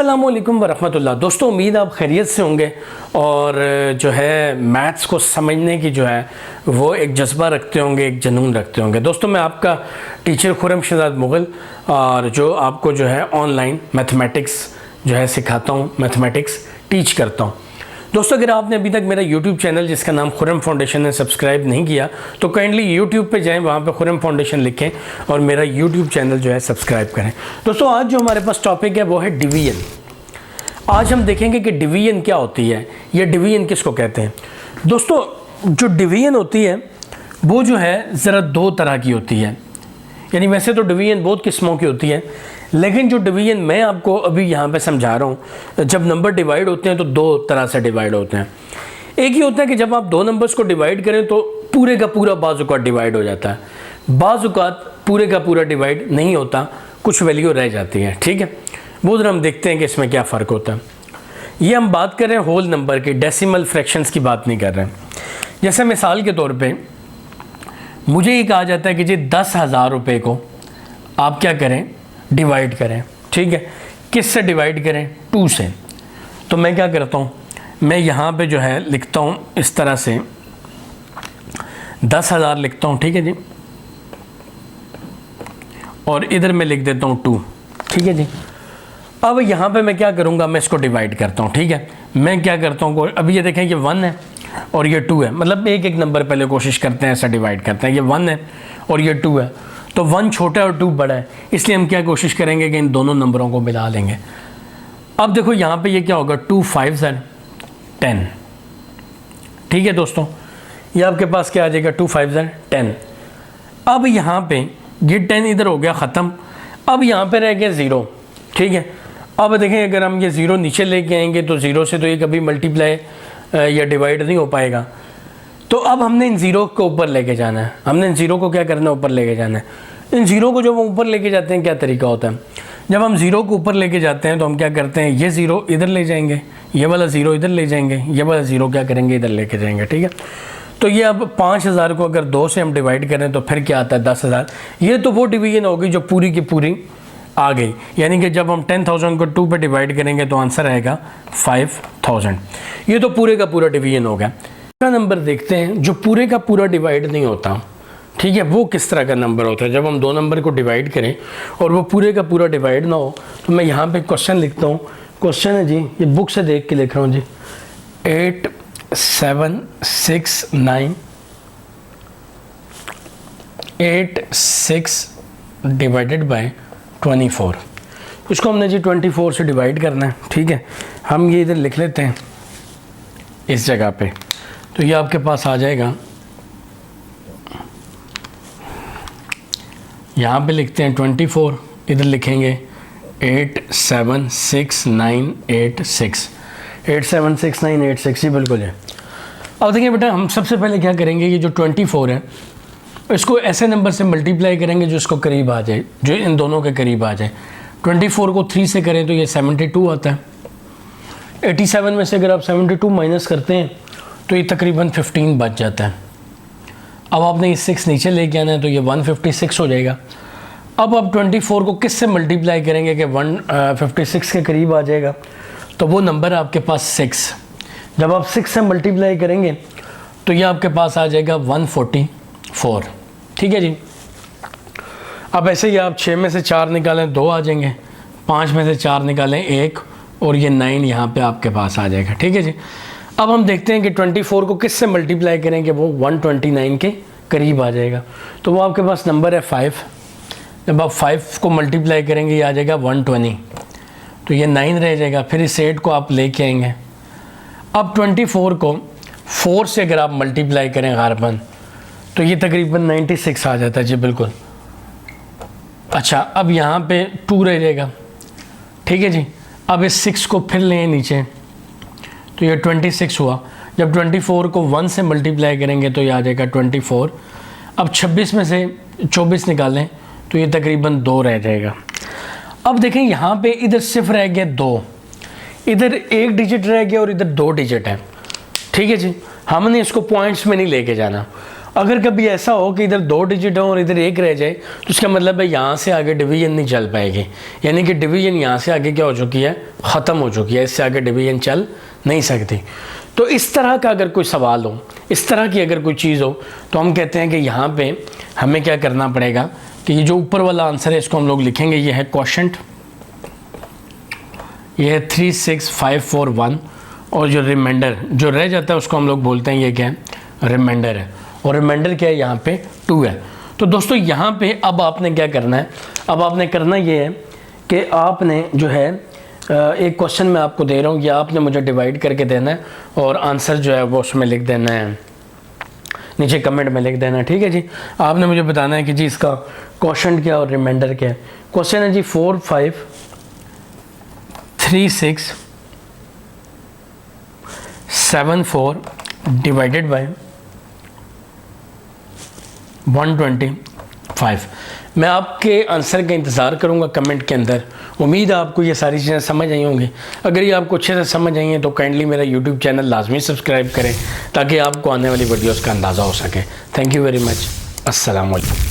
अस्सलामुअलैकुम वरहमतुल्लाह। दोस्तों, उम्मीद आप खैरियत से होंगे और जो है मैथ्स को समझने की जो है वो एक जज्बा रखते होंगे, एक जुनून रखते होंगे। दोस्तों, मैं आपका टीचर खुर्रम शहजाद मुग़ल और जो आपको जो है ऑनलाइन मैथमेटिक्स जो है सिखाता हूँ, मैथमेटिक्स टीच करता हूँ। दोस्तों, अगर आपने अभी तक मेरा YouTube चैनल जिसका नाम खुर्रम फाउंडेशन है सब्सक्राइब नहीं किया तो काइंडली YouTube पे जाएं, वहाँ पे खुर्रम फाउंडेशन लिखें और मेरा YouTube चैनल जो है सब्सक्राइब करें। दोस्तों, आज जो हमारे पास टॉपिक है वो है डिवीजन। आज हम देखेंगे कि डिवीजन क्या होती है, या डिवीजन किसको कहते हैं। दोस्तों, जो डिवीजन होती है वो जो है ज़रा दो तरह की होती है। यानी वैसे तो डिवीजन बहुत किस्मों की होती है, लेकिन जो डिवीजन मैं आपको अभी यहाँ पे समझा रहा हूँ, जब नंबर डिवाइड होते हैं तो दो तरह से डिवाइड होते हैं। एक ही होता है कि जब आप दो नंबर्स को डिवाइड करें तो पूरे का पूरा बाज़ औक़ात डिवाइड हो जाता है। बाज़ औक़ात पूरे का पूरा डिवाइड नहीं होता, कुछ वैल्यू रह जाती है। ठीक है, वो ज़रा हम देखते हैं कि इसमें क्या फ़र्क होता है। ये हम बात कर रहे हैं होल नंबर की, डेसिमल फ्रैक्शंस की बात नहीं कर रहे हैं। जैसे मिसाल के तौर पर मुझे ये कहा जाता है कि जी 10,000 रुपये को आप क्या करें, डिवाइड करें। ठीक है, किस से डिवाइड करें? 2 से। तो मैं क्या करता हूँ, मैं यहाँ पे जो है लिखता हूँ इस तरह से 10,000 लिखता हूँ। ठीक है जी, और इधर मैं लिख देता हूँ 2। ठीक है जी, अब यहाँ पे मैं क्या करूँगा, मैं इसको डिवाइड करता हूँ। ठीक है, मैं क्या करता हूँ, अभी ये देखें ये 1 है और ये 2 है, मतलब एक एक नंबर पहले कोशिश करते हैं ऐसा डिवाइड करते हैं। ये 1 है और ये 2 है, तो 1 छोटा है और 2 बड़ा है, इसलिए हम क्या कोशिश करेंगे कि इन दोनों नंबरों को मिला लेंगे। अब देखो यहाँ पे ये क्या होगा, 2 5 है 10। ठीक है दोस्तों, ये आपके पास क्या आ जाएगा, 2 5 है 10। अब यहाँ पे ये 10 इधर हो गया ख़त्म। अब यहाँ पे रह गया 0। ठीक है, अब देखें अगर हम ये 0 नीचे लेके आएंगे तो 0 से तो ये कभी मल्टीप्लाई या डिवाइड नहीं हो पाएगा। तो अब हमने इन ज़ीरो को ऊपर लेके जाना है। हमने इन ज़ीरो को क्या करना है, ऊपर लेके जाना है। इन ज़ीरो को जब हम ऊपर लेके जाते हैं क्या तरीका होता है, जब हम ज़ीरो को ऊपर लेके जाते हैं तो हम क्या करते हैं, ये ज़ीरो इधर ले जाएंगे, ये वाला ज़ीरो इधर ले जाएंगे, ये वाला ज़ीरो क्या करेंगे, इधर लेके जाएंगे। ठीक है, तो ये अब 5,000 को अगर 2 से हम डिवाइड करें तो फिर क्या आता है, 10,000। ये तो वो डिवीजन होगी जो पूरी की पूरी आ गई। यानी कि जब हम 10,000 को 2 पे डिवाइड करेंगे तो आंसर आएगा 5,000। ये तो पूरे का पूरा डिवीजन हो गया। नंबर देखते हैं जो पूरे का पूरा डिवाइड नहीं होता। ठीक है, वो किस तरह का नंबर होता है। जब हम दो नंबर को डिवाइड करें और वो पूरे का पूरा डिवाइड ना हो, तो मैं यहाँ पे क्वेश्चन लिखता हूँ। क्वेश्चन है जी, ये बुक से देख के लिख रहा हूँ जी, 8 7 6 9 8 6 डिवाइडेड बाय 24। इसको हमने जी 24 से डिवाइड करना है। ठीक है, हम ये इधर लिख लेते हैं इस जगह पे, तो ये आपके पास आ जाएगा, यहाँ पे लिखते हैं 24, इधर लिखेंगे 8 7 6 9 8 6 8 7 6 9 8 6। ये बिल्कुल है। अब देखिए बेटा, हम सबसे पहले क्या करेंगे, ये जो 24 है इसको ऐसे नंबर से मल्टीप्लाई करेंगे जो इसको करीब आ जाए, जो इन दोनों के करीब आ जाए। 24 को 3 से करें तो ये 72 आता है। 87 में से अगर आप 72 माइनस करते हैं तो ये तकरीबन 15 बच जाता है। अब आपने ये 6 नीचे लेके आना है तो ये 156 हो जाएगा। अब आप 24 को किस से मल्टीप्लाई करेंगे कि 156 के करीब आ जाएगा, तो वो नंबर है आपके पास 6। जब आप 6 से मल्टीप्लाई करेंगे तो ये आपके पास आ जाएगा 144। ठीक है जी, अब ऐसे ही आप 6 में से 4 निकालें 2 आ जाएंगे, 5 में से 4 निकालें 1, और ये 9 यहाँ पे आपके पास आ जाएगा। ठीक है जी, अब हम देखते हैं कि 24 को किस से मल्टीप्लाई करेंगे, वो 129 के करीब आ जाएगा। तो वो आपके पास नंबर है 5। जब आप 5 को मल्टीप्लाई करेंगे ये आ जाएगा 120, तो ये 9 रह जाएगा। फिर इस 8 को आप लेके आएंगे। अब 24 को 4 से अगर आप मल्टीप्लाई करें गारबन तो ये तकरीबन 96 आ जाता है जी, बिल्कुल। अच्छा, अब यहाँ पे 2 रह जाएगा। ठीक है जी, अब इस 6 को फिर लें नीचे तो ये 26 हुआ। जब 24 को 1 से मल्टीप्लाई करेंगे तो ये आ जाएगा 24। अब 26 में से 24 निकालें तो ये तकरीबन 2 रह जाएगा। अब देखें यहाँ पे इधर सिर्फ रह गया 2, इधर 1 डिजिट रह गया और इधर 2 डिजिट है। ठीक है जी, हमने इसको पॉइंट्स में नहीं लेके जाना, अगर कभी ऐसा हो कि इधर 2 डिजिट हो और इधर 1 रह जाए तो उसका मतलब है यहाँ से आगे डिवीजन नहीं चल पाएगी, यानी कि डिवीजन यहाँ से आगे क्या हो चुकी है, ख़त्म हो चुकी है, इससे आगे डिवीजन चल नहीं सकती। तो इस तरह का अगर कोई सवाल हो, इस तरह की अगर कोई चीज़ हो, तो हम कहते हैं कि यहाँ पे हमें क्या करना पड़ेगा कि ये जो ऊपर वाला आंसर है इसको हम लोग लिखेंगे, ये है क्वोशंट, ये है 36541, और जो रिमाइंडर जो रह जाता है उसको हम लोग बोलते हैं ये क्या है, रिमाइंडर है, और रिमाइंडर क्या है यहाँ पे 2 है। तो दोस्तों यहाँ पे अब आपने क्या करना है, अब आपने करना ये है कि आपने जो है एक क्वेश्चन मैं आपको दे रहा हूँ, या आपने मुझे डिवाइड करके देना है और आंसर जो है वो उसमें लिख देना है, नीचे कमेंट में लिख देना है, ठीक है जी। आपने मुझे बताना है कि जी इसका क्वोशंट क्या और रिमाइंडर क्या है। क्वेश्चन है जी 453674 डिवाइडेड बाय 125। मैं आपके आंसर का इंतज़ार करूंगा कमेंट के अंदर। उम्मीद है आपको ये सारी चीज़ें समझ आई होंगी। अगर ये आपको अच्छे से समझ आई हैं तो काइंडली मेरा यूट्यूब चैनल लाजमी सब्सक्राइब करें ताकि आपको आने वाली वीडियोस का अंदाज़ा हो सके। Thank you very much. अस्सलाम वालेकुम।